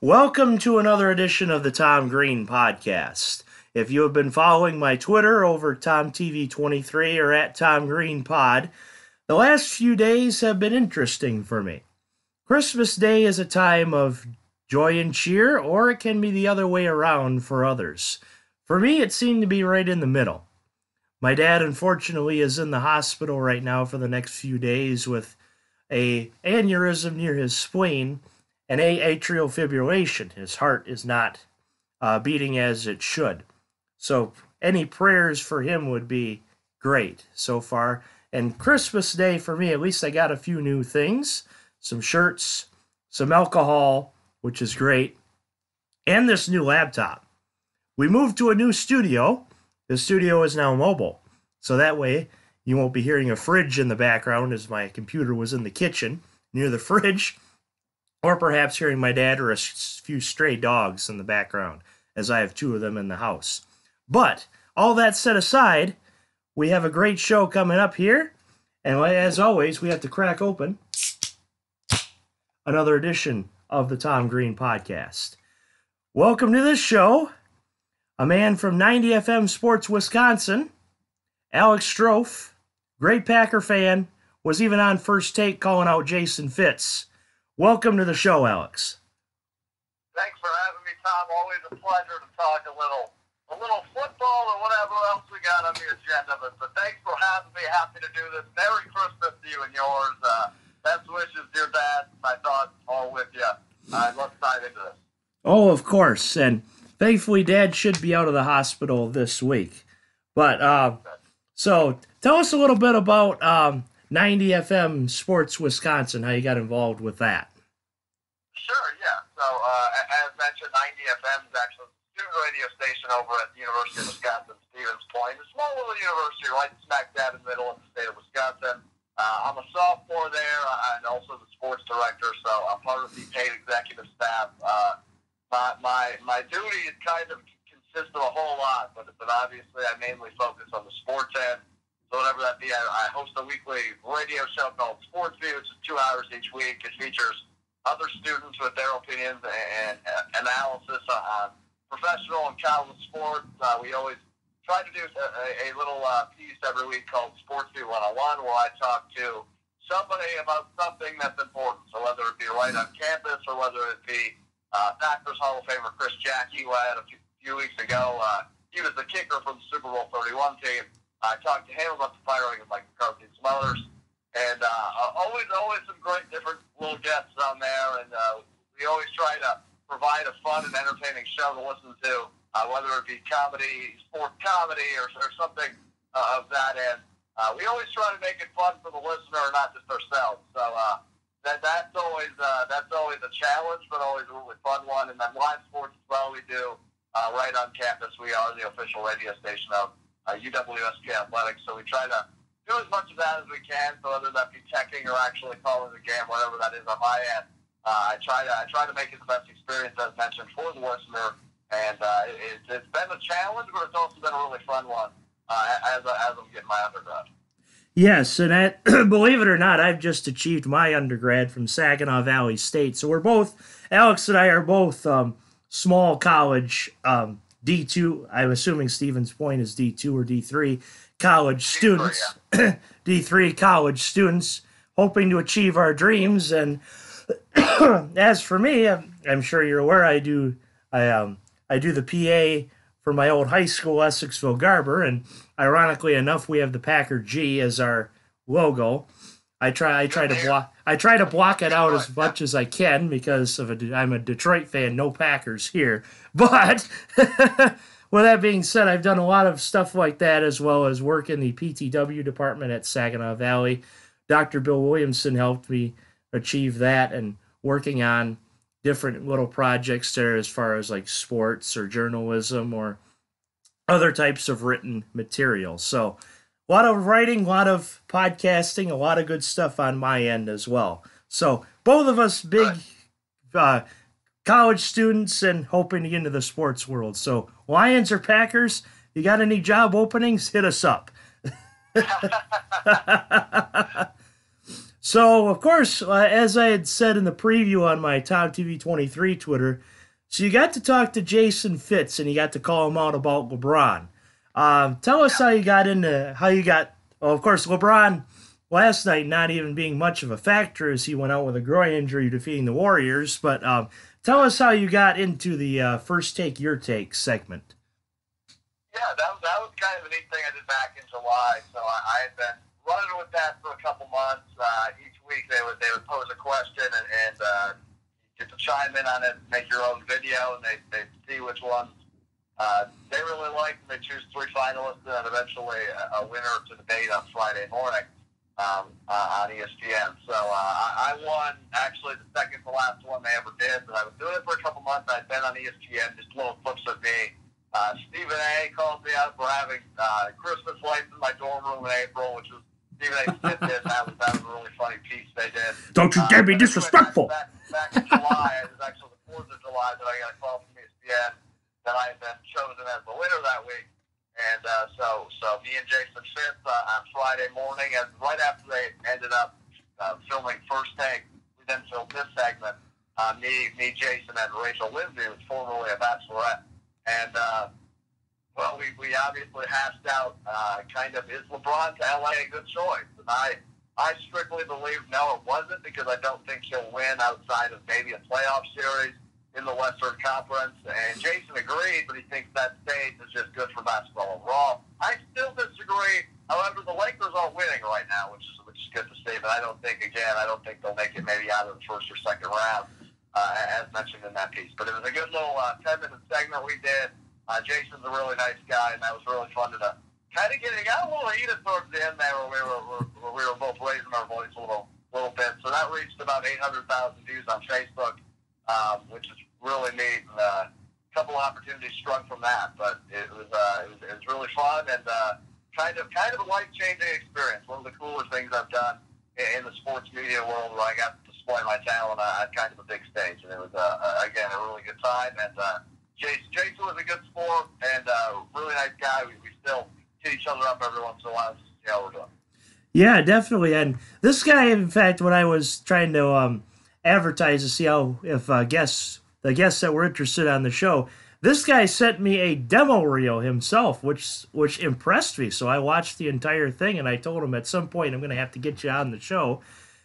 Welcome to another edition of the Tom Green Podcast. If you have been following my Twitter over TomTV23 or at Tom Green Pod, the last few days have been interesting for me. Christmas Day is a time of joy and cheer, or it can be the other way around for others. For me, it seemed to be right in the middle. My dad, unfortunately, is in the hospital right now for the next few days with a aneurysm near his spleen and atrial fibrillation. His heart is not beating as it should. So any prayers for him would be great so far. And Christmas Day for me, at least I got a few new things. Some shirts, some alcohol, which is great, and this new laptop. We moved to a new studio. The studio is now mobile. So that way you won't be hearing a fridge in the background as my computer was in the kitchen near the fridge. Or perhaps hearing my dad or a few stray dogs in the background, as I have two of them in the house. But, all that set aside, we have a great show coming up here. And as always, we have to crack open another edition of the Tom Green Podcast. Welcome to this show, a man from 90 FM Sports Wisconsin, Alex Strouf, great Packer fan, was even on First Take calling out Jason Fitz. Welcome to the show, Alex. Thanks for having me, Tom. Always a pleasure to talk a little football or whatever else we got on the agenda. But thanks for having me. Happy to do this. Merry Christmas to you and yours. Best wishes, dear Dad. My thoughts all with you. Let's dive into this. Oh, of course. And thankfully, Dad should be out of the hospital this week. But so tell us a little bit about 90 FM Sports Wisconsin, how you got involved with that. Sure, yeah. So, as mentioned, 90 FM is actually a student radio station over at the University of Wisconsin, Stevens Point. A small little university right smack dab in the middle of the state of Wisconsin. I'm a sophomore there and also the sports director, so I'm part of the paid executive staff. My duty is kind of consists of a whole lot, but obviously I mainly focus on the sports end. So whatever that be, I host a weekly radio show called Sports View, which is 2 hours each week. It features other students with their opinions and analysis on professional and college sports. We always try to do a little piece every week called Sports View 101, where I talk to somebody about something that's important. So whether it be right on campus or whether it be Packers Hall of Famer Chris Jackie, who I had a few weeks ago. He was the kicker for the Super Bowl 31 team. I talked to him about the firing of Mike McCarthy and some others, and always some great different little guests on there, and we always try to provide a fun and entertaining show to listen to, whether it be comedy, sports comedy, or something of that end. We always try to make it fun for the listener, not just ourselves. So that's always a challenge, but always a really fun one. And then live sports as well. We do right on campus. We are the official radio station of UWSK Athletics, so we try to do as much of that as we can. So whether that be teching or actually calling the game, whatever that is on my end, I try to make it the best experience, as mentioned, for the listener. And it's been a challenge, but it's also been a really fun one as I'm getting my undergrad. Yes, and believe it or not, I've just achieved my undergrad from Saginaw Valley State. So Alex and I are both small college D2, I'm assuming Stevens Point is D2 or D3, college students, D3, yeah. D3 college students hoping to achieve our dreams. And as for me, I'm sure you're aware, I do the PA for my old high school, Essexville Garber, and ironically enough, we have the Packer G as our logo. I try to block it out as much as I can because I'm a Detroit fan, no Packers here. But with that being said, I've done a lot of stuff like that, as well as work in the PTW department at Saginaw Valley. Dr. Bill Williamson helped me achieve that, and working on different little projects there as far as like sports or journalism or other types of written material. So a lot of writing, a lot of podcasting, a lot of good stuff on my end as well. So both of us big college students and hoping to get into the sports world. So Lions or Packers, you got any job openings, hit us up. So, of course, as I had said in the preview on my Tom TV 23 Twitter, so you got to talk to Jason Fitz and you got to call him out about LeBron. Tell us how you got into how you got. Well, of course, LeBron last night not even being much of a factor as he went out with a groin injury defeating the Warriors. But tell us how you got into the first take your take segment. Yeah, that was kind of a neat thing I did back in July. So I had been running with that for a couple months. Each week they would pose a question and get to chime in on it, make your own video, and they see which ones they really liked, and they choose 3 finalists and then eventually a winner to debate on Friday morning on ESPN. So I won actually the second to last one they ever did, but I was doing it for a couple months. I'd been on ESPN, just little clips of me. Stephen A. called me out for having Christmas lights in my dorm room in April, which was Stephen A. Smith did. That was a really funny piece they did. Don't you dare be disrespectful. Back in July, it was actually the 4th of July that I got a call from ESPN that I had been chosen as the winner that week. And so me and Jason Fitz on Friday morning, and right after they ended up filming First Take, we then filmed this segment. Me, Jason, and Rachel Lindsay, who was formerly a Bachelorette. And, well, we obviously hashed out kind of, is LeBron to LA a good choice? And I strictly believe no, it wasn't, because I don't think he'll win outside of maybe a playoff series in the Western Conference. And Jason agreed, but he thinks that stage is just good for basketball overall. I still disagree. However, the Lakers are winning right now, which is good to see. But I don't think they'll make it maybe out of the first or second round. As mentioned in that piece. But it was a good little 10-minute segment we did. Jason's a really nice guy, and that was really fun to kind of it got a little heated towards the end there where we were both raising our voice a little bit. So that reached about 800,000 views on Facebook, which is really neat. And a couple opportunities sprung from that, but it was really fun and kind of a life-changing experience. One of the cooler things I've done in the sports media world, where I got to display my talent on kind of a big stage, and it was again a really good time. And Jason was a good sport and really nice guy. We still hit each other up every once in a while just to see how we're doing. Yeah, definitely. And this guy, in fact, when I was trying to advertise to see how if the guests that were interested on the show, this guy sent me a demo reel himself, which impressed me. So I watched the entire thing, and I told him at some point I'm going to have to get you on the show.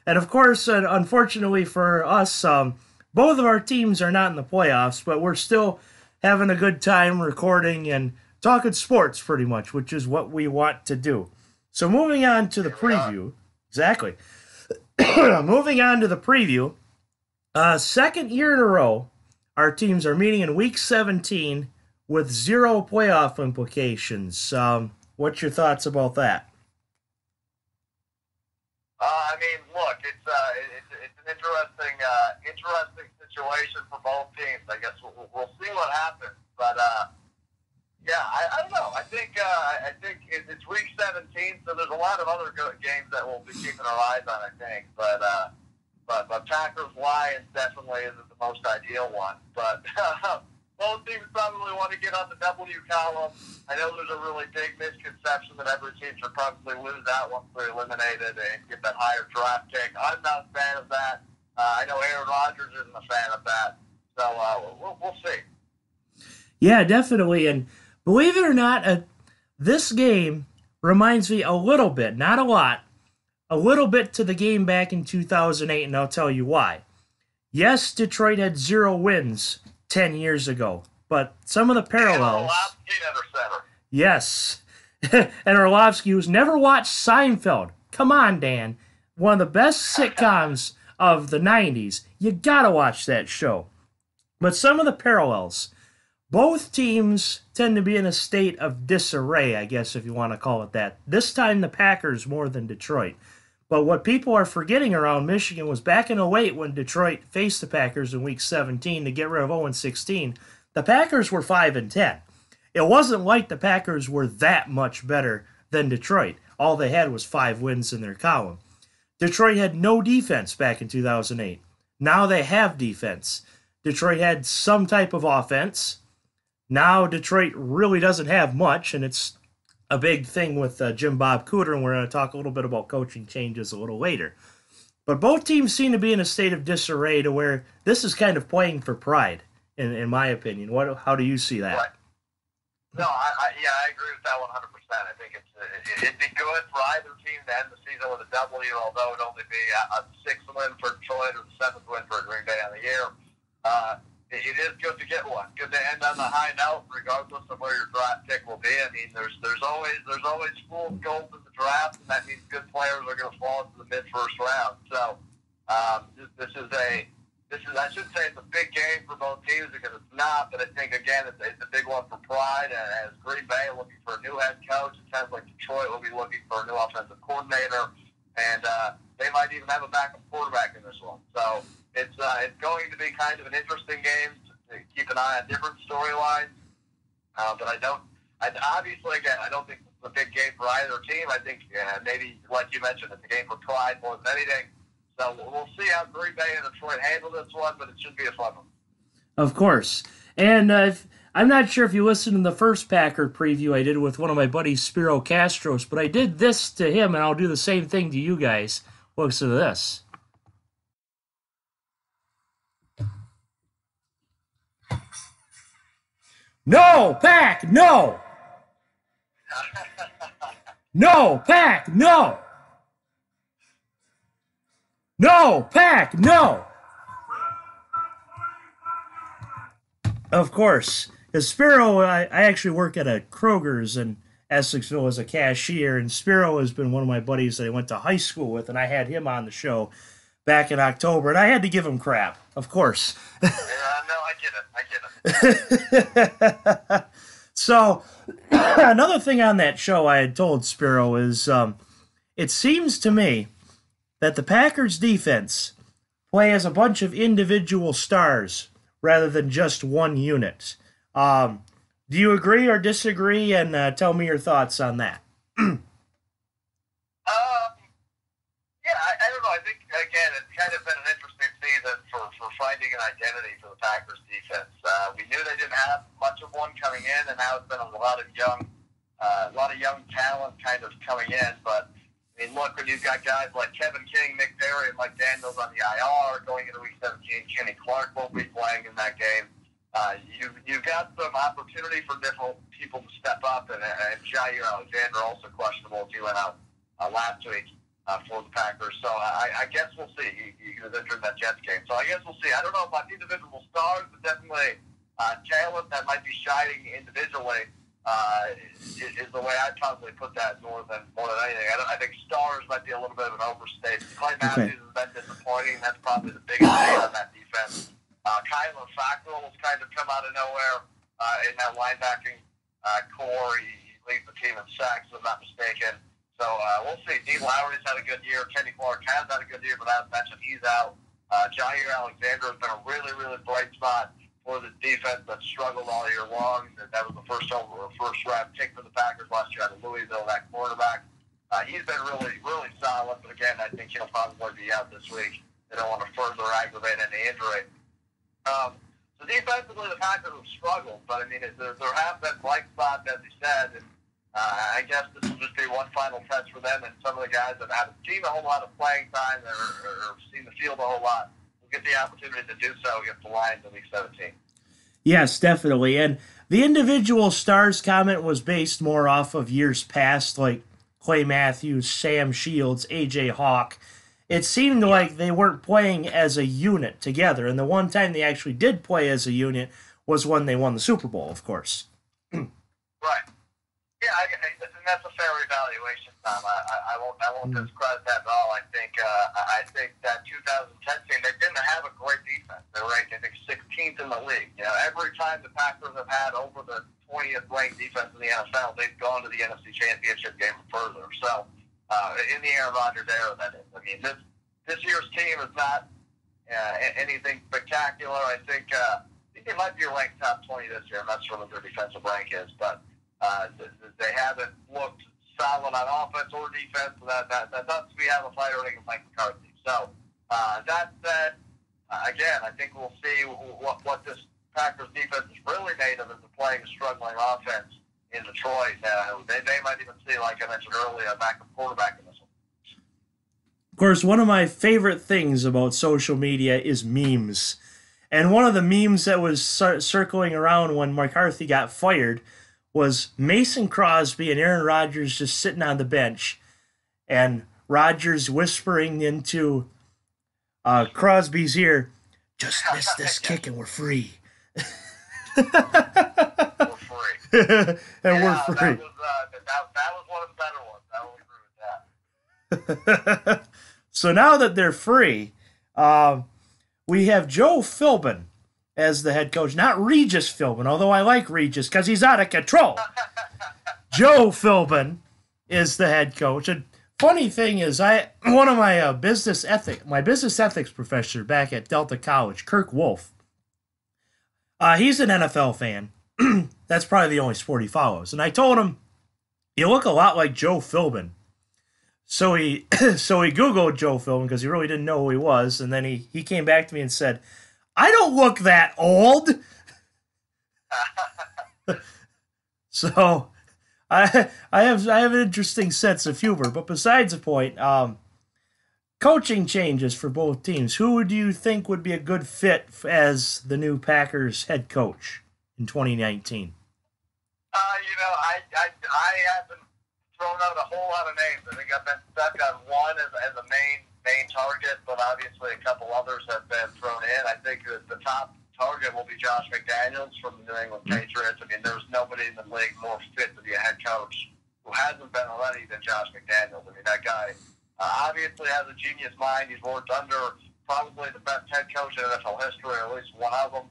And of course, unfortunately for us, both of our teams are not in the playoffs, but we're still having a good time recording and talking sports pretty much, which is what we want to do. So moving on to the preview. Exactly. Moving on to the preview. Second year in a row, our teams are meeting in Week 17 with 0 playoff implications. What's your thoughts about that? I mean, look, it's an interesting situation for both teams. I guess we'll see what happens, but yeah, I don't know. I think it's Week 17, so there's a lot of other good games that we'll be keeping our eyes on. I think, but Packers Lions definitely isn't the most ideal one. But both teams probably want to get on the W column. I know there's a really big misconception that every team should probably lose out once they're eliminated and get that higher draft pick. I'm not a fan of that. I know Aaron Rodgers isn't a fan of that. So we'll see. Yeah, definitely. And believe it or not, this game reminds me a little bit, not a lot, a little bit to the game back in 2008, and I'll tell you why. Yes, Detroit had 0 wins 10 years ago, but some of the parallels... Yes. And Orlovsky, who's never watched Seinfeld. Come on, Dan. One of the best sitcoms of the 90s. You gotta watch that show. But some of the parallels. Both teams tend to be in a state of disarray, I guess, if you want to call it that. This time the Packers more than Detroit. But what people are forgetting around Michigan was back in 2008 when Detroit faced the Packers in Week 17 to get rid of 0-16. The Packers were 5-10. It wasn't like the Packers were that much better than Detroit. All they had was 5 wins in their column. Detroit had no defense back in 2008. Now they have defense. Detroit had some type of offense. Now Detroit really doesn't have much, and it's a big thing with Jim Bob Cooter, and we're going to talk a little bit about coaching changes a little later. But both teams seem to be in a state of disarray to where this is kind of playing for pride, in my opinion. How do you see that? Right. No, I agree with that 100%. I think it'd be good for either team to end the season with a W, although it'd only be a sixth win for Detroit or the seventh win for Green Bay on the year. It is good to get one. Good to end on a high note, regardless of where your draft pick will be. I mean, there's always fool's gold in the draft, and that means good players are going to fall into the mid-first round. So this is I should say it's a big game for both teams because it's not, but I think, again, it's a big one for pride. As Green Bay looking for a new head coach, it sounds like Detroit will be looking for a new offensive coordinator, and they might even have a backup quarterback in this one. So it's going to be kind of an interesting game to keep an eye on different storylines. But obviously, again, I don't think it's a big game for either team. I think maybe, like you mentioned, it's a game for pride more than anything. So we'll see how Green Bay and Detroit handle this one, but it should be a fun one. Of course. And I'm not sure if you listened to the first Packer preview I did with one of my buddies, Spiro Castros, but I did this to him, and I'll do the same thing to you guys. Listen to this. No, Pack, no! No, Pack, no! No, Pack, no! Of course. Because Spiro, I actually work at a Kroger's in Essexville as a cashier, and Spiro has been one of my buddies that I went to high school with, and I had him on the show back in October, and I had to give him crap, of course. No, I get it. So, another thing on that show I had told Spiro is, it seems to me that the Packers defense play as a bunch of individual stars rather than just one unit. Do you agree or disagree? And tell me your thoughts on that. Yeah, I don't know. I think, again, it's kind of been an interesting season for finding an identity for the Packers defense. We knew they didn't have much of one coming in, and now it's been a lot of young talent kind of coming in, but I mean, look, when you've got guys like Kevin King, Nick Perry, and Mike Daniels on the IR going into Week 17, Kenny Clark won't be playing in that game. You've got some opportunity for different people to step up, and Jair Alexander also questionable as he went out last week for the Packers. So I guess we'll see. He was injured in that Jets game. So I guess we'll see. I don't know about individual stars, but definitely talent that might be shining individually. Is the way I'd probably put that more than anything. I think stars might be a little bit of an overstatement. Clay Matthews has been disappointing. That's probably the biggest thing on that defense. Kyler Fackrell has kind of come out of nowhere in that linebacking core. He leads the team in sacks, if I'm not mistaken. So we'll see. Dean Lowry's had a good year. Kenny Clark has had a good year, but as mentioned, he's out. Jair Alexander has been a really, really bright spot for the defense that struggled all year long. That was the first round pick for the Packers last year out of Louisville, that quarterback. He's been really, really solid, but again, I think he'll probably be out this week. They don't want to further aggravate any injury. So defensively, the Packers have struggled, but I mean, there have been bright spots, as you said, and I guess this will just be one final test for them and some of the guys that haven't seen a whole lot of playing time or seen the field a whole lot. Get the opportunity to do so against the Lions in Week 17. Yes, definitely. And the individual stars comment was based more off of years past, like Clay Matthews, Sam Shields, A.J. Hawk. It seemed like they weren't playing as a unit together, and the one time they actually did play as a unit was when they won the Super Bowl, of course. Right. Yeah, and that's a fair evaluation, Tom. I won't discredit that at all. I think that 2010 team, they didn't have a great defense. They were ranked, I think, 16th in the league. You know, every time the Packers have had over the 20th ranked defense in the NFL, they've gone to the NFC Championship game further. So, in the Aaron Rodgers era, that is. I mean, this year's team is not anything spectacular. I think they might be ranked top 20 this year. I'm not sure what their defensive rank is, but they haven't looked solid on offense or defense. So that does we have a fighter against Mike McCarthy. So that said, again, I think we'll see what this Packers defense is really made of is playing a struggling offense in Detroit. They might even see, like I mentioned earlier, a backup quarterback in this one. course, one of my favorite things about social media is memes. And one of the memes that was circling around when McCarthy got fired was Mason Crosby and Aaron Rodgers just sitting on the bench, and Rodgers whispering into Crosby's ear, "Just miss this kick and we're free." We're free. And yeah, we're free. That was one of the better ones. I will agree with that. So now that they're free, we have Joe Philbin as the head coach. Not Regis Philbin, although I like Regis because he's out of control. Joe Philbin is the head coach. And funny thing is, one of my business ethics professor back at Delta College, Kirk Wolf, he's an NFL fan. That's probably the only sport he follows. And I told him, you look a lot like Joe Philbin. So he Googled Joe Philbin because he really didn't know who he was. And then he came back to me and said, I don't look that old. So I have an interesting sense of humor. But besides the point, coaching changes for both teams. Who do you think would be a good fit as the new Packers head coach in 2019? I haven't thrown out a whole lot of names. I think I've been stuck on one as a main target, but obviously a couple others have been thrown in. I think that the top target will be Josh McDaniels from the New England Patriots. I mean, there's nobody in the league more fit to be a head coach who hasn't been already than Josh McDaniels. I mean, that guy obviously has a genius mind. He's worked under probably the best head coach in NFL history, or at least one of them.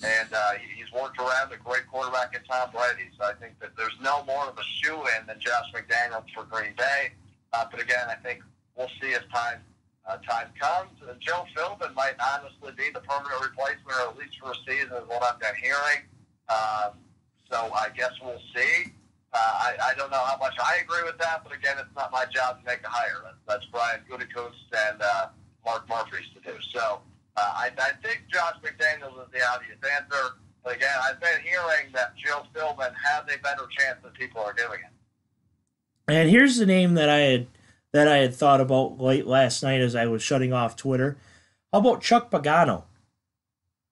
And he's worked around a great quarterback in Tom Brady. So I think that there's no more of a shoe-in than Josh McDaniels for Green Bay. But again, I think we'll see as time comes. Joe Philbin might honestly be the permanent replacement, or at least for a season, is what I've been hearing. So I guess we'll see. I don't know how much I agree with that, but again, it's not my job to make a hire. That's Brian Gutekunst and Mark Murphy's to do. So I think Josh McDaniels is the obvious answer. But again, I've been hearing that Joe Philbin has a better chance than people are giving it. And here's the name that I had thought about late last night as I was shutting off Twitter. How about Chuck Pagano?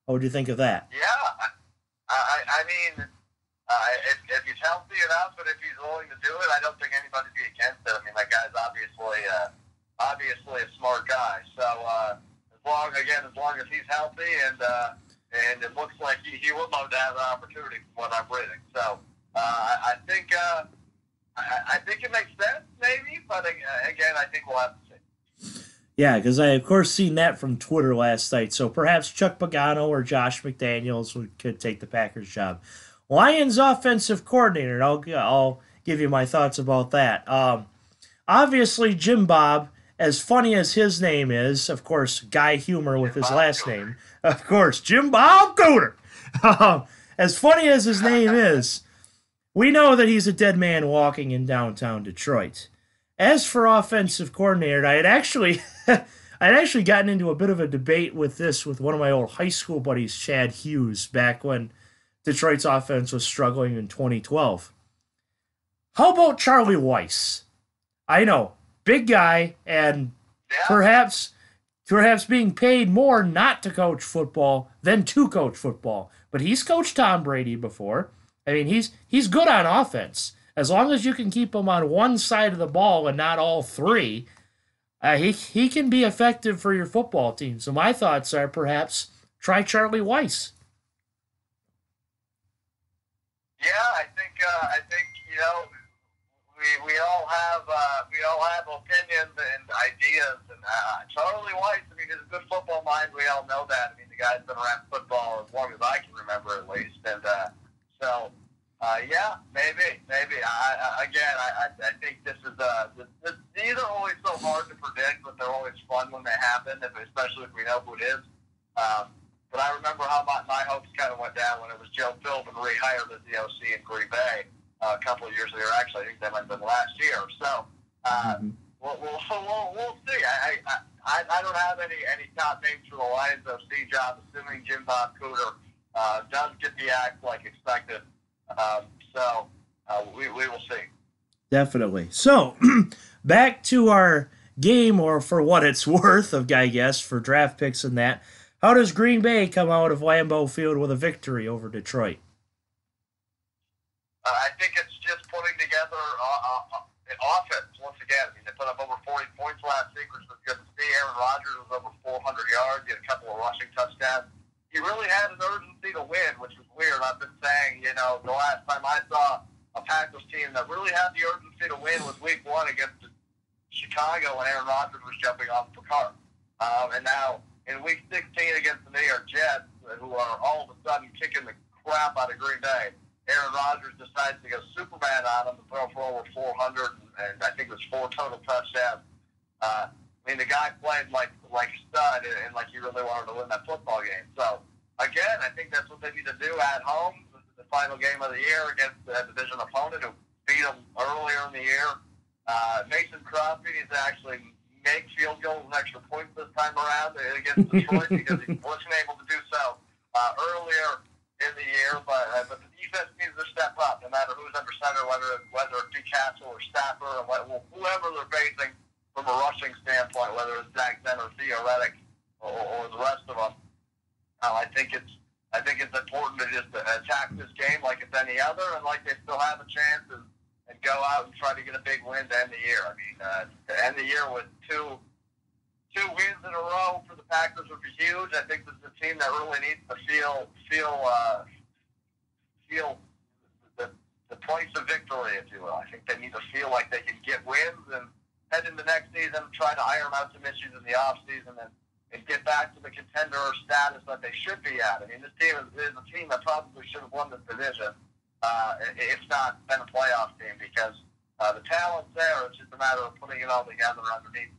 What would you think of that? Yeah, I mean, if he's healthy enough, and if he's willing to do it, I don't think anybody'd be against it. I mean, that guy's obviously a smart guy. So as long as he's healthy and it looks like he would love to have an opportunity from what I'm reading. So I think it makes sense, maybe, but again, I think we'll have to see. Yeah, because I, of course, seen that from Twitter last night. So perhaps Chuck Pagano or Josh McDaniels could take the Packers job. Lions offensive coordinator, I'll give you my thoughts about that. Obviously, Jim Bob, as funny as his name is, of course, Guy Humor with his last name. Of course, Jim Bob Cooter. As funny as his name is, we know that he's a dead man walking in downtown Detroit. As for offensive coordinator, I'd actually gotten into a bit of a debate with one of my old high school buddies, Chad Hughes, back when Detroit's offense was struggling in 2012. How about Charlie Weiss? I know, big guy, and perhaps being paid more not to coach football than to coach football. But he's coached Tom Brady before. I mean, he's good on offense. As long as you can keep him on one side of the ball and not all three, he can be effective for your football team. So my thoughts are perhaps try Charlie Weiss. Yeah, I think we all have opinions and ideas. And Charlie Weiss, I mean, is a good football mind. We all know that. I mean, the guy's been around football as long as I can remember, at least. And yeah, maybe. I think this is these are always so hard to predict, but they're always fun when they happen, especially if we know who it is. But I remember how my hopes kind of went down when it was Joe Philbin rehired as the OC in Green Bay a couple of years ago. Actually, I think that might have been last year. So we'll see. I don't have any top names for the Lions OC job, assuming Jim Bob Cooter does get the act like expected. We will see. Definitely. So back to our game, or for what it's worth, of I guess for draft picks and that. How does Green Bay come out of Lambeau Field with a victory over Detroit? I think it's just putting together an offense once again. I mean, they put up over 40 points last week, which was good to see. Aaron Rodgers was over 400 yards. He had a couple of rushing touchdowns. He really had an urgency to win, which was weird. I've been saying, the last time I saw a Packers team that really had the urgency to win was Week 1 against Chicago when Aaron Rodgers was jumping off the car. And now in Week 16 against the New York Jets, who are all of a sudden kicking the crap out of Green Bay, Aaron Rodgers decides to go Superman on him and throw for over 400, and I think it was 4 total touchdowns. The guy played like a stud, and like he really wanted to win that football game. So, again, I think that's what they need to do at home. This is the final game of the year against a division opponent who beat them earlier in the year. Mason Crosby needs to actually make field goals and extra points this time around against Detroit because he wasn't able to do so earlier in the year, but the defense needs to step up, no matter who's under center, whether it's Castle or Stafford or whoever they're facing from a rushing standpoint, whether it's Zach Zen or Theo Reddick or the rest of them. I think it's important to just attack this game like it's any other, and like they still have a chance and go out and try to get a big win to end the year. I mean, to end the year with two wins in a row for the Packers would be huge. I think this is a team that really needs to feel the points of victory, if you will. I think they need to feel like they can get wins and head into next season, try to iron out some issues in the offseason and get back to the contender status that they should be at. I mean, this team is a team that probably should have won this division, if not been a playoff team, because the talent's there. It's just a matter of putting it all together underneath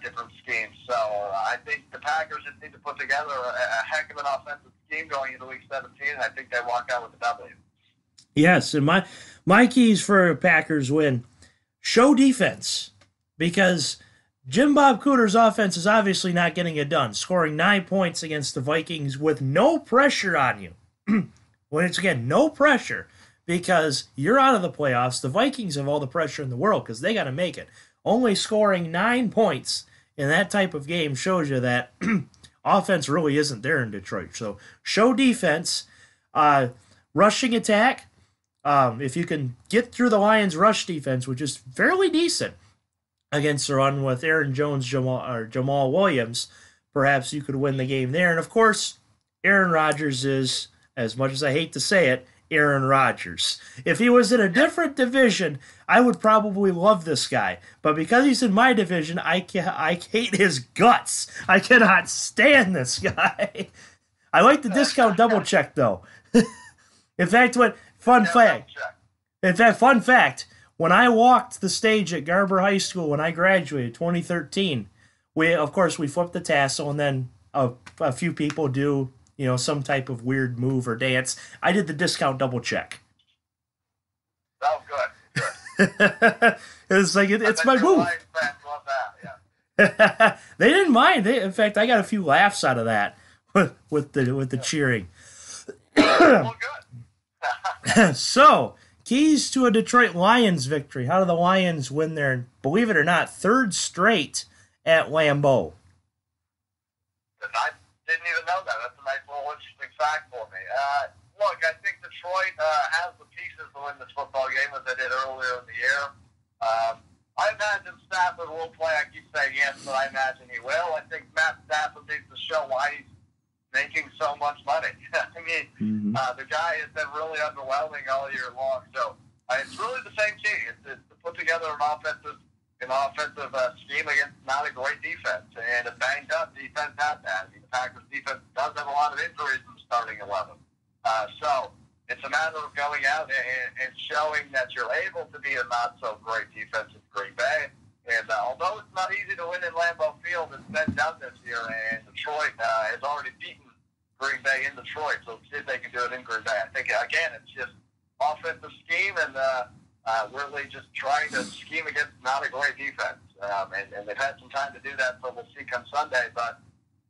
different schemes. So I think the Packers just need to put together a heck of an offensive scheme going into Week 17, and I think they walk out with a W. Yes, and my keys for a Packers win: show defense, because Jim Bob Cooter's offense is obviously not getting it done, scoring 9 points against the Vikings with no pressure on you. When it's, again, no pressure, because you're out of the playoffs. The Vikings have all the pressure in the world because they got to make it. Only scoring 9 points in that type of game shows you that offense really isn't there in Detroit. So show defense, rushing attack. If you can get through the Lions' rush defense, which is fairly decent against the run with Aaron Jones, Jamal Williams, perhaps you could win the game there. And, of course, Aaron Rodgers is, as much as I hate to say it, Aaron Rodgers. If he was in a different division, I would probably love this guy. But because he's in my division, I hate his guts. I cannot stand this guy. I like the discount double check, though. In fact, fun fact, when I walked the stage at Garber High School when I graduated, 2013, we flipped the tassel, and then a few people do some type of weird move or dance. I did the discount double check. Oh, good. It's like it's my move. Love that, yeah. They didn't mind. In fact, I got a few laughs out of that with the cheering. Well, good. So, keys to a Detroit Lions victory. How do the Lions win their, believe it or not, 3rd straight at Lambeau? I didn't even know that. That's a nice little interesting fact for me. Look, I think Detroit has the pieces to win this football game as they did earlier in the year. I imagine Stafford will play. I keep saying yes, but I imagine he will. I think Matt Stafford needs to show why he's making so much money. I mean, the guy has been really underwhelming all year long. So it's really the same key. It's to put together an offensive scheme against not a great defense, and a banged up defense at that. I mean, the Packers defense does have a lot of injuries in the starting 11. So it's a matter of going out and showing that you're able to be a not so great defense in Green Bay. And although it's not easy to win in Lambeau Field, it's been done this year, and Detroit has already beaten Green Bay in Detroit, so see if they can do it in Green Bay. I think, again, it's just offensive scheme and really just trying to scheme against not a great defense. And they've had some time to do that, so we'll see come Sunday. But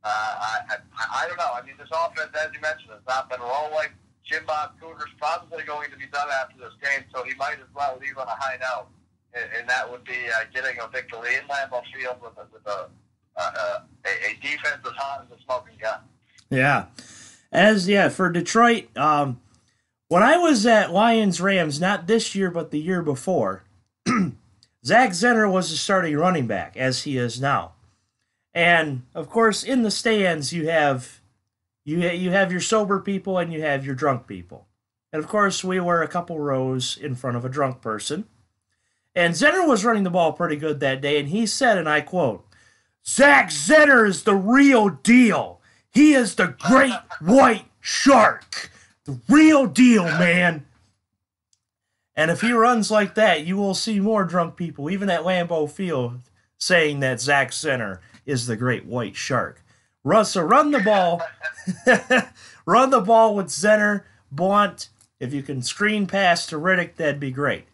I don't know. I mean, this offense, as you mentioned, has not been rolling. Jim Bob Cooter's probably going to be done after this game, so he might as well leave on a high note. and that would be getting a victory in Lambeau Field with a defense as hot as a smoking gun. Yeah. For Detroit, when I was at Lions-Rams, not this year but the year before, Zach Zenner was the starting running back, as he is now. And, of course, in the stands, you have your sober people and you have your drunk people. And, of course, we were a couple rows in front of a drunk person. And Zenner was running the ball pretty good that day, and he said, and I quote, "Zach Zenner is the real deal. He is the great white shark. The real deal, man." And if he runs like that, you will see more drunk people, even at Lambeau Field, saying that Zach Zenner is the great white shark. So run the ball. Run the ball with Zenner, Blunt. If you can screen pass to Riddick, that'd be great.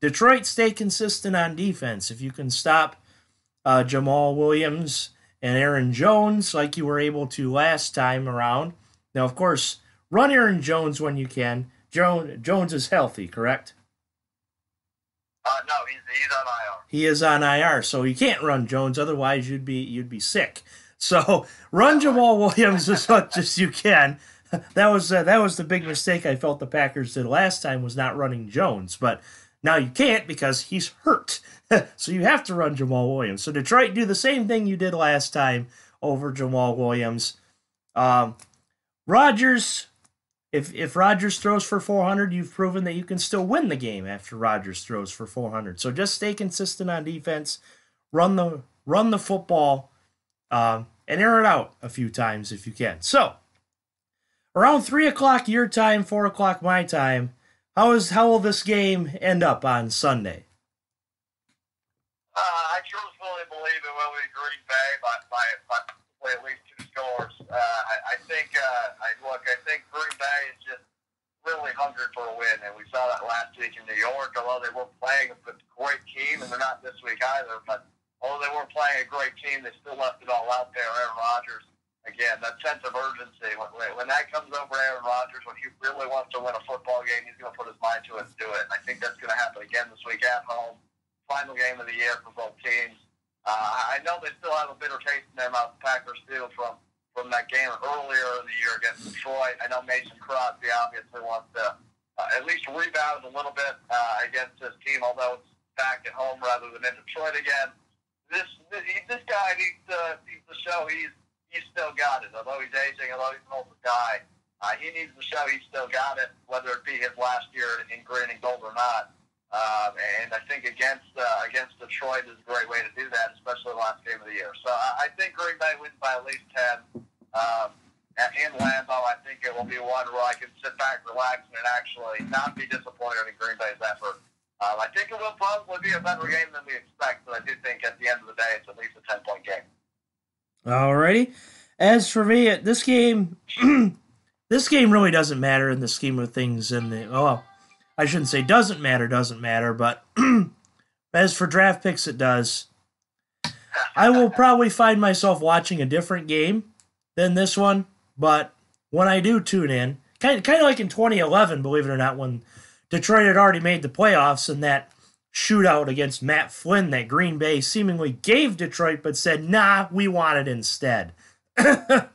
Detroit, stay consistent on defense. If you can stop Jamal Williams and Aaron Jones like you were able to last time around. Now, of course, run Aaron Jones when you can. Jones is healthy, correct? No, he's on IR. He is on IR, so you can't run Jones. Otherwise, you'd be sick. So run Jamal Williams as much as you can. That was the big mistake I felt the Packers did last time, was not running Jones. But now you can't because he's hurt. So you have to run Jamal Williams. So Detroit, do the same thing you did last time over Jamal Williams. Rodgers, if Rodgers throws for 400, you've proven that you can still win the game after Rodgers throws for 400. So just stay consistent on defense, run the football, and air it out a few times if you can. So around 3 o'clock your time, 4 o'clock my time, how will this game end up on Sunday? I truthfully believe it will be Green Bay by at least 2 scores. I think Green Bay is just really hungry for a win, and we saw that last week in New York. Although they weren't playing a great team, and they're not this week either, but although they weren't playing a great team, they still left it all out there. Aaron Rodgers, again, that sense of urgency. When that comes over Aaron Rodgers, when he really wants to win a football game, he's going to put his mind to it and do it. And I think that's going to happen again this week at home. Final game of the year for both teams. I know they still have a bitter taste in their mouth, the Packers do, from that game earlier in the year against Detroit. I know Mason Crosby obviously wants to at least rebound a little bit against his team, although it's back at home rather than in Detroit again. This guy needs to show he's still got it. Although he's aging, although he's an older guy, he needs to show he's still got it, whether it be his last year in green and gold or not. And I think against Detroit is a great way to do that, especially the last game of the year. So I think Green Bay wins by at least 10. In Lambeau, I think it will be one where I can sit back, relax, and actually not be disappointed in Green Bay's effort. I think it will probably be a better game than we expect, but I do think at the end of the day, it's at least a 10-point game. Alrighty. As for me, this game, this game really doesn't matter in the scheme of things. I shouldn't say doesn't matter, but as for draft picks, it does. I will probably find myself watching a different game than this one, but when I do tune in, kind of like in 2011, believe it or not, when Detroit had already made the playoffs and that shootout against Matt Flynn that Green Bay seemingly gave Detroit but said, nah, we want it instead. I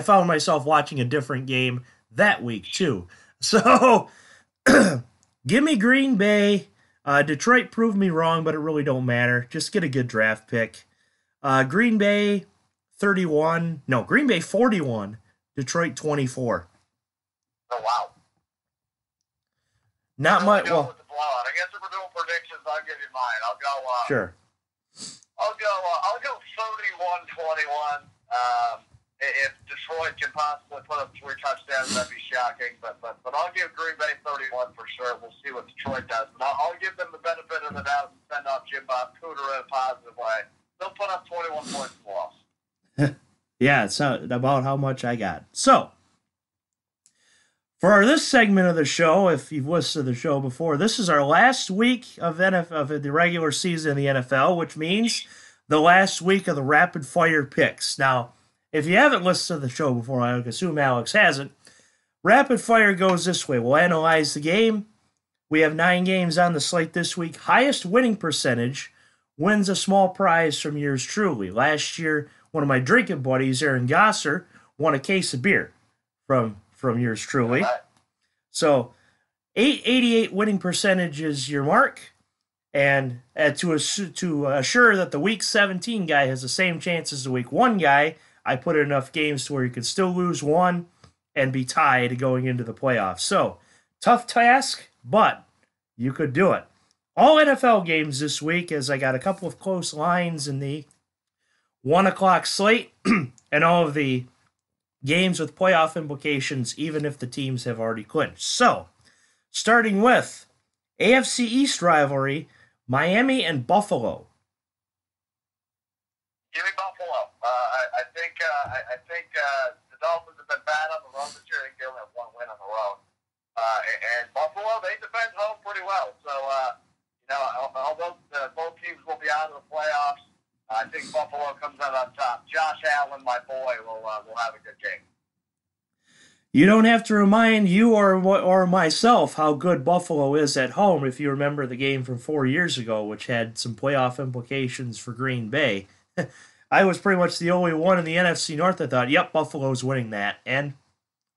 found myself watching a different game that week, too. So, give me Green Bay. Detroit proved me wrong, but it really don't matter. Just get a good draft pick. Green Bay 41. No, Green Bay 41. Detroit 24. Oh, wow. Not much. Well, with the blowout. I guess if we're doing predictions, I'll give you mine. I'll go. Sure. I'll go 31-21. If Detroit can possibly put up 3 touchdowns, that'd be shocking. But I'll give Green Bay 31 for sure. We'll see what Detroit does. But I'll give them the benefit of the doubt and send off Jim Bob Cooter in a positive way. They'll put up 21 points in loss. Yeah, it's about how much I got. So, for this segment of the show, if you've listened to the show before, this is our last week of the regular season in the NFL, which means the last week of the rapid fire picks. Now, if you haven't listened to the show before, I assume Alex hasn't. Rapid fire goes this way. We'll analyze the game. We have 9 games on the slate this week. Highest winning percentage wins a small prize from yours truly. Last year, one of my drinking buddies, Aaron Gosser, won a case of beer from yours truly. So 888 winning percentage is your mark. And to assure that the Week 17 guy has the same chance as the Week 1 guy, I put in enough games to where you could still lose one and be tied going into the playoffs. So, tough task, but you could do it. All NFL games this week, as I got a couple of close lines in the 1 o'clock slate, and all of the games with playoff implications, even if the teams have already clinched. So, starting with AFC East rivalry, Miami and Buffalo. Give me Buffalo. I think the Dolphins have been bad on the road this year. I think they only have one win on the road. And Buffalo, they defend home pretty well. So, although both teams will be out of the playoffs, I think Buffalo comes out on top. Josh Allen, my boy, will have a good game. You don't have to remind you or myself how good Buffalo is at home if you remember the game from 4 years ago, which had some playoff implications for Green Bay. I was pretty much the only one in the NFC North that thought, yep, Buffalo's winning that. And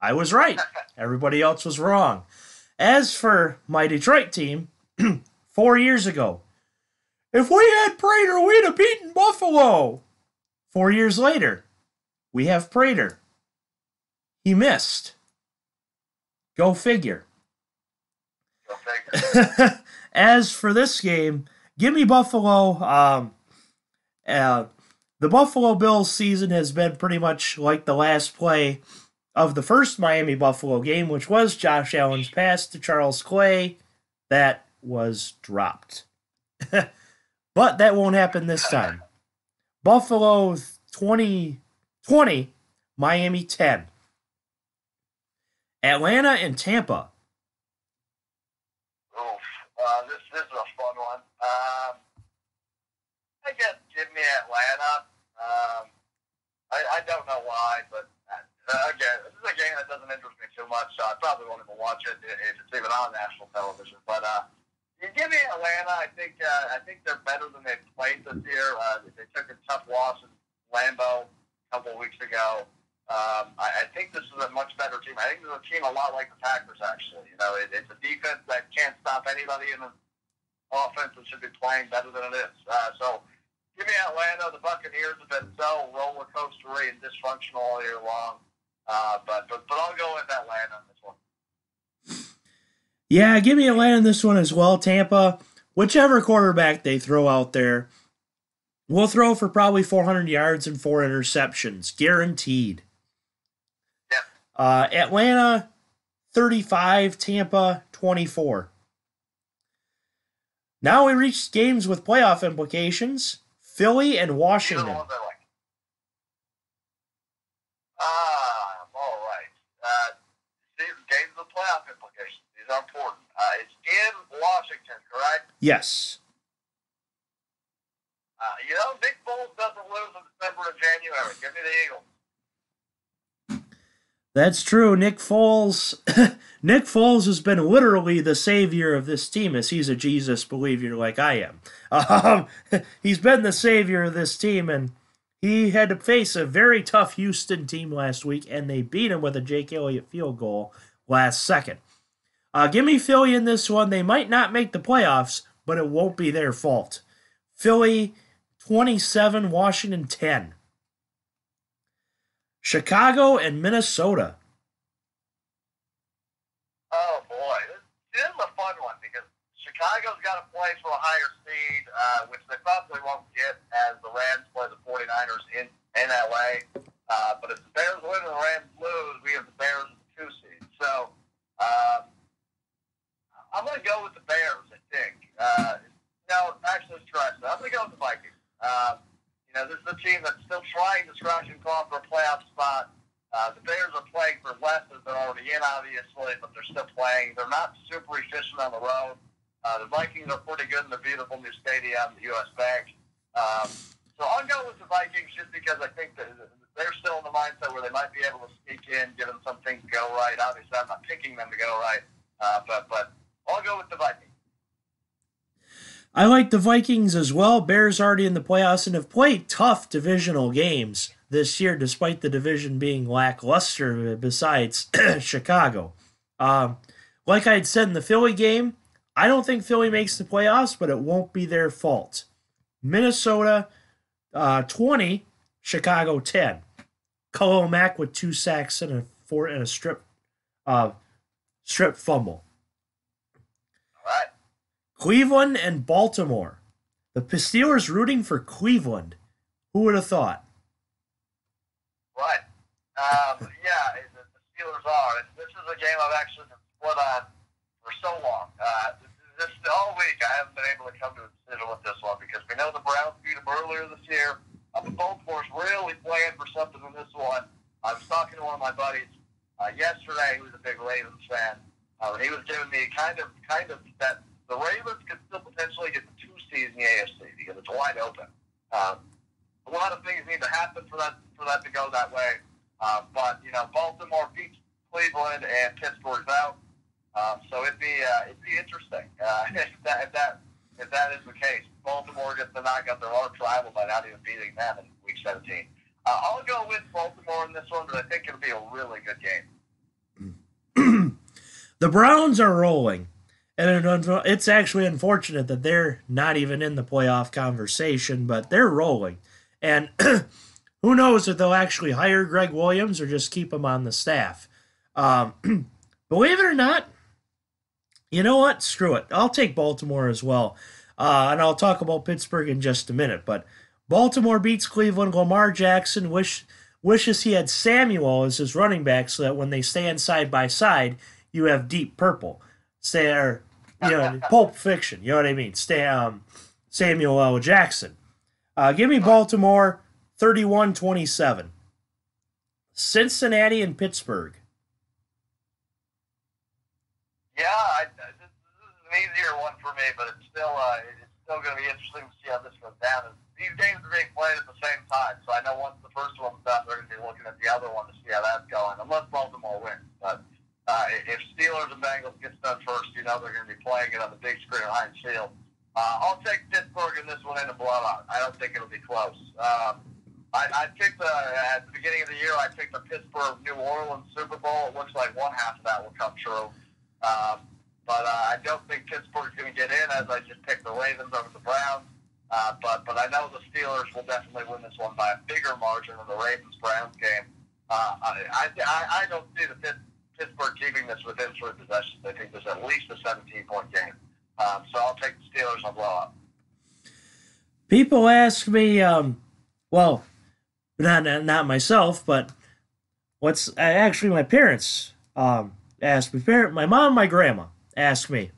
I was right. Everybody else was wrong. As for my Detroit team, 4 years ago, if we had Prater, we'd have beaten Buffalo. 4 years later, we have Prater. He missed. Go figure. As for this game, give me Buffalo. The Buffalo Bills season has been pretty much like the last play of the first Miami-Buffalo game, which was Josh Allen's pass to Charles Clay. That was dropped. But that won't happen this time. Buffalo 20, Miami 10. Atlanta and Tampa. This is a fun one. I guess give me Atlanta. I don't know why, but again, this is a game that doesn't interest me too much, so I probably won't even watch it if it's even on national television. But you give me Atlanta. I think they're better than they've played this year. They took a tough loss in Lambeau a couple of weeks ago. I think this is a much better team. I think this is a team a lot like the Packers, actually. It's a defense that can't stop anybody in an offense that should be playing better than it is. So give me Atlanta. The Buccaneers have been so roller coastery and dysfunctional all year long. But I'll go with Atlanta on this one. Yeah, give me Atlanta in this one as well. Tampa, whichever quarterback they throw out there, will throw for probably 400 yards and 4 interceptions. Guaranteed. Atlanta 35, Tampa 24. Now we reach games with playoff implications. Philly and Washington. All right. Games with playoff implications. These are important. It's in Washington, correct? Yes. Nick Foles doesn't lose in December and January. Give me the Eagles. That's true. Nick Foles has been literally the savior of this team, as he's a Jesus believer like I am. He's been the savior of this team, and he had to face a very tough Houston team last week, and they beat him with a Jake Elliott field goal last second. Give me Philly in this one. They might not make the playoffs, but it won't be their fault. Philly 27, Washington 10. Chicago and Minnesota. Oh, boy. This is a fun one because Chicago's got to play for a higher seed, which they probably won't get as the Rams play the 49ers in L.A. But if the Bears win and the Rams lose, we have the Bears as the 2 seed. So I'm going to go with the Bears, I think. No, actually, scratch that. I'm going to go with the Vikings. This is a team that's still trying to scratch and claw for a playoff spot. The Bears are playing for less as they're already in, obviously, but they're still playing. They're not super efficient on the road. The Vikings are pretty good in the beautiful new stadium, the U.S. Bank. So I'll go with the Vikings just because I think that they're still in the mindset where they might be able to sneak in, given some things go right. Obviously, I'm not picking them to go right, but I'll I'll go with the Vikings. I like the Vikings as well. Bears already in the playoffs and have played tough divisional games this year, despite the division being lackluster besides Chicago. Like I had said in the Philly game, I don't think Philly makes the playoffs, but it won't be their fault. Minnesota 20, Chicago 10. Khalil Mack with 2 sacks and a strip fumble. All right. Cleveland and Baltimore. The Steelers rooting for Cleveland. Who would have thought? Right. Yeah, the Steelers are. And this is a game I've actually been split on for so long. This all week I haven't been able to come to a decision with this one because we know the Browns beat them earlier this year. Baltimore's really playing for something in this one. I was talking to one of my buddies yesterday who was a big Ravens fan. And he was giving me kind of that the Ravens could still potentially get the 2 seeds in the AFC because it's wide open. A lot of things need to happen for that to go that way. But Baltimore beats Cleveland and Pittsburgh's out. So it'd be interesting if that is the case. Baltimore gets the knock out their arch rival by not even beating them in Week 17. I'll go with Baltimore in this one, but I think it'll be a really good game. The Browns are rolling, and it's actually unfortunate that they're not even in the playoff conversation, but they're rolling. And who knows if they'll actually hire Greg Williams or just keep him on the staff. Believe it or not, you know what? Screw it. I'll take Baltimore as well. And I'll talk about Pittsburgh in just a minute. But Baltimore beats Cleveland. Lamar Jackson wishes he had Samuel as his running back so that when they stand side by side, you have Deep Purple. Pulp Fiction. You know what I mean? Samuel L. Jackson. Give me Baltimore 31-27. Cincinnati and Pittsburgh. Yeah, this is an easier one for me, but it's still going to be interesting to see how this goes down. These games are being played at the same time, so I know once the first one's done, they're going to be looking at the other one to see how that's going, unless Baltimore wins. But if Steelers and Bengals gets done first, they're going to be playing it on the big screen at Heinz Field. I'll take Pittsburgh in this one in a blowout. I don't think it'll be close. I picked at the beginning of the year, I picked the Pittsburgh-New Orleans Super Bowl. It looks like one half of that will come true. But I don't think Pittsburgh's going to get in, as I just picked the Ravens over the Browns. But I know the Steelers will definitely win this one by a bigger margin than the Ravens-Browns game. I don't see the Pittsburgh keeping this within 3 possessions. I think there's at least a 17-point game. So I'll take the Steelers on blowout. People ask me, well, not myself, but actually my parents asked me, my mom and my grandma asked me,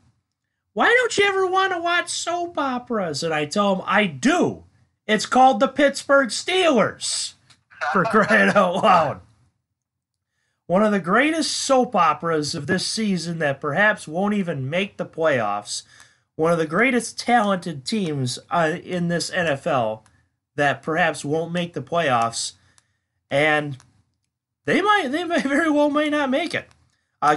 why don't you ever want to watch soap operas? And I tell them, I do. It's called the Pittsburgh Steelers, for crying out loud. One of the greatest soap operas of this season that perhaps won't even make the playoffs. One of the greatest talented teams in this NFL that perhaps won't make the playoffs. And they very well may not make it.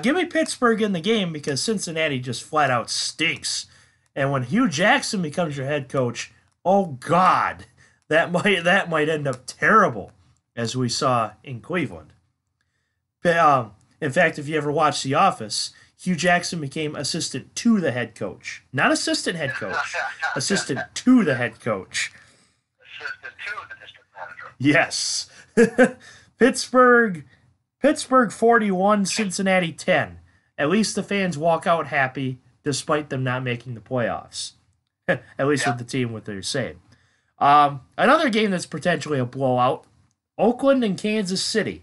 Give me Pittsburgh in the game because Cincinnati just flat out stinks. And when Hugh Jackson becomes your head coach, oh God, that might end up terrible, as we saw in Cleveland. In fact, if you ever watched The Office, Hugh Jackson became assistant to the head coach. Not assistant head coach. Assistant to the head coach. Assistant to the district manager. Yes. Pittsburgh 41, Cincinnati 10. At least the fans walk out happy despite them not making the playoffs. At least with the team, what they're saying. Another game that's potentially a blowout, Oakland and Kansas City.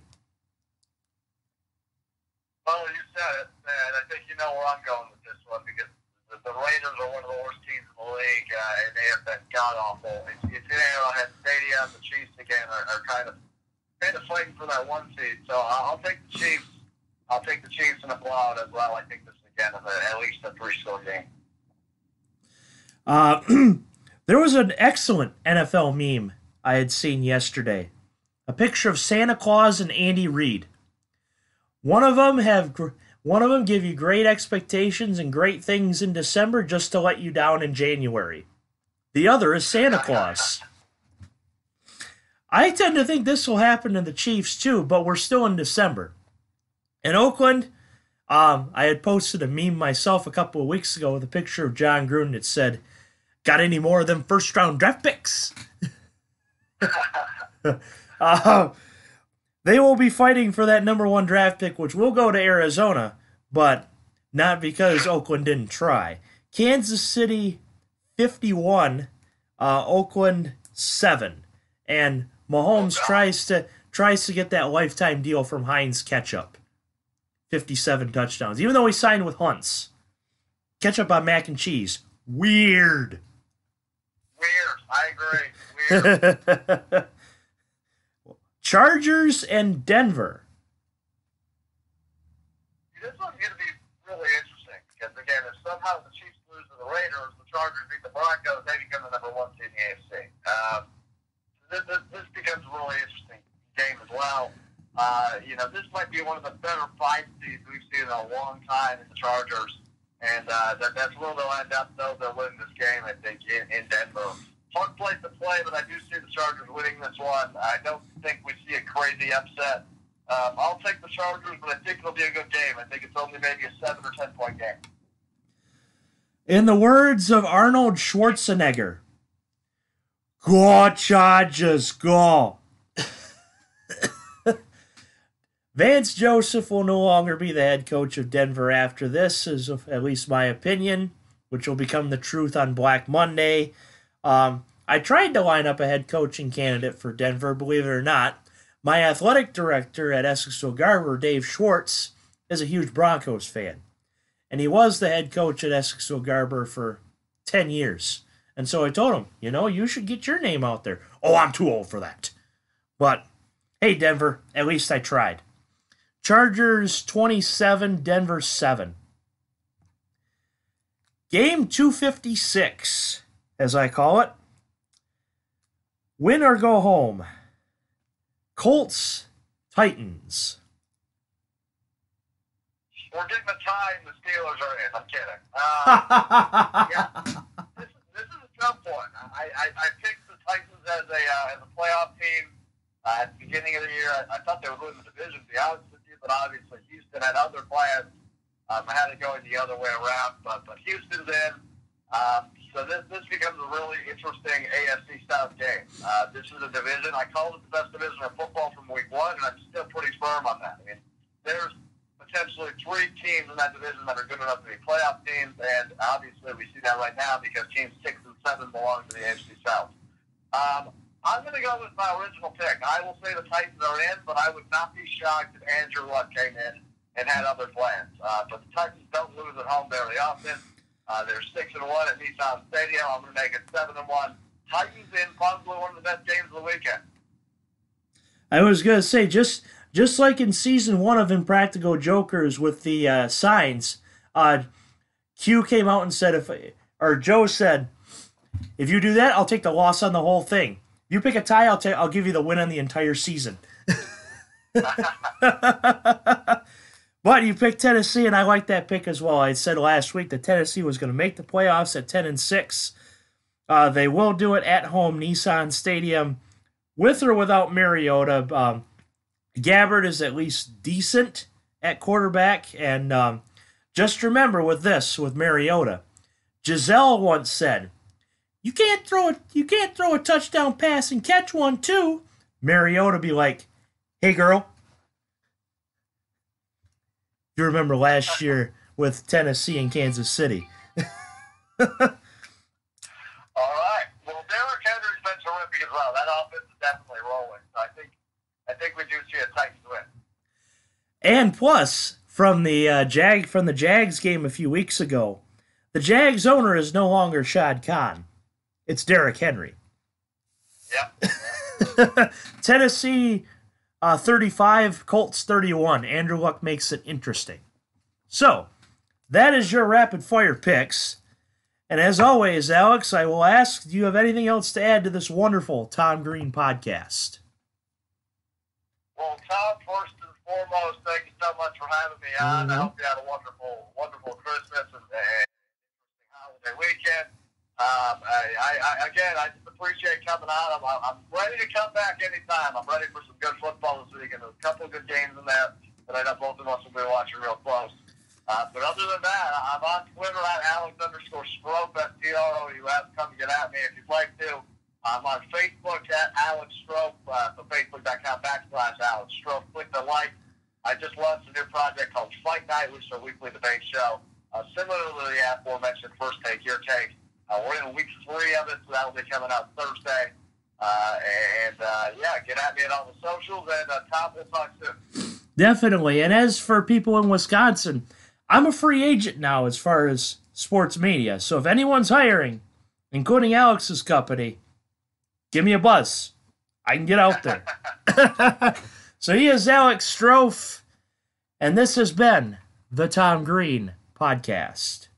Well, you said it, and I think you know where I'm going with this one because the Raiders are one of the worst teams in the league, and they have been god-awful. It's in Arrowhead Stadium. The Chiefs, again, are kind of fighting for that 1 seed. So I'll take the Chiefs. I'll take the Chiefs in a blowout as well. I think this, again, is at least a 3-score game. There was an excellent NFL meme I had seen yesterday. A picture of Santa Claus and Andy Reid. One of them One of them give you great expectations and great things in December just to let you down in January. The other is Santa Claus. I tend to think this will happen to the Chiefs too, but we're still in December. In Oakland, I had posted a meme myself a couple of weeks ago with a picture of John Gruden that said, "Got any more of them first-round draft picks?" They will be fighting for that number 1 draft pick, which will go to Arizona, but not because Oakland didn't try. Kansas City 51, Oakland 7, and Mahomes tries to get that lifetime deal from Heinz Ketchup. 57 touchdowns, even though he signed with Hunt's. Ketchup on mac and cheese. Weird. I agree. Weird. Chargers and Denver. This one's going to be really interesting because, again, if somehow the Chiefs lose to the Raiders, the Chargers beat the Broncos, they become the number 1 seed in the AFC. This becomes a really interesting game as well. This might be one of the better 5 seeds we've seen in a long time in the Chargers, and that's where they'll end up, though. They'll win this game, I think, in Denver. Hard place to play, but I do see the Chargers winning this one. I don't think we see a crazy upset. I'll take the Chargers, but I think it'll be a good game. I think it's only maybe a 7 or 10-point game. In the words of Arnold Schwarzenegger, "Go Chargers, go!" Vance Joseph will no longer be the head coach of Denver after this, is at least my opinion, which will become the truth on Black Monday. I tried to line up a head coaching candidate for Denver, believe it or not. My athletic director at Essexville Garber, Dave Schwartz, is a huge Broncos fan. And he was the head coach at Essexville Garber for 10 years. And so I told him, you should get your name out there. "Oh, I'm too old for that." But, hey, Denver, at least I tried. Chargers 27, Denver 7. Game 256, as I call it. Win or go home. Colts, Titans. We're getting a tie and the Steelers are in. I'm kidding. Yeah, this is a tough one. I picked the Titans as a playoff team at the beginning of the year. I thought they would win the division, to be honest with you, but obviously Houston had other plans. I had it going the other way around, but Houston's in. So this becomes a really interesting AFC South game. This is a division. I called it the best division of football from week 1, and I'm still pretty firm on that. I mean, there's potentially 3 teams in that division that are good enough to be playoff teams, and obviously we see that right now because teams 6 and 7 belong to the AFC South. I'm going to go with my original pick. I will say the Titans are in, but I would not be shocked if Andrew Luck came in and had other plans. But the Titans don't lose at home very often. They're 6-1 at Nissan Stadium. I'm going to make it 7-1. Titans in, probably one of the best games of the weekend. I was going to say, just like in season 1 of Impractical Jokers with the signs, Q came out and said, Joe said, "If you do that, I'll take the loss on the whole thing. If you pick a tie, I'll give you the win on the entire season." But you picked Tennessee, and I like that pick as well. I said last week that Tennessee was going to make the playoffs at 10-6. They will do it at home, Nissan Stadium, with or without Mariota. Gabbard is at least decent at quarterback, and just remember with Mariota, Giselle once said, "You can't throw a touchdown pass and catch one too." Mariota be like, "Hey girl, you remember last year with Tennessee and Kansas City." All right. Well, Derrick Henry's been terrific as well. That offense is definitely rolling. So I think we do see a Titans win. And plus, from the Jags game a few weeks ago, the Jags owner is no longer Shad Khan. It's Derrick Henry. Yep. Tennessee 35, Colts 31. Andrew Luck makes it interesting. So, that is your rapid fire picks. And as always, Alex, I will ask, do you have anything else to add to this wonderful Tom Green podcast? Well, Tom, first and foremost, thank you so much for having me on. I hope you had a wonderful, wonderful Christmas and holiday weekend. Again, I just appreciate coming on. I'm ready to come back anytime. I'm ready for some good football this weekend. There's a couple of good games in there that I know both of us will be watching real close. But other than that, I'm on Twitter at Alex_Strouf, STROUF. Come get at me if you'd like to. I'm on Facebook at Alex Strouf, so Facebook.com/Alex Strouf. Click the like. I just launched a new project called Fight Night, which is a weekly debate show. Similar to the aforementioned First Take, Your Take. We're in week 3 of it, so that will be coming out Thursday. Get at me on all the socials, and Tom, we'll talk soon. Definitely. And as for people in Wisconsin, I'm a free agent now as far as sports media. So if anyone's hiring, including Alex's company, give me a buzz. I can get out there. So he is Alex Strouf, and this has been the Tom Green Podcast.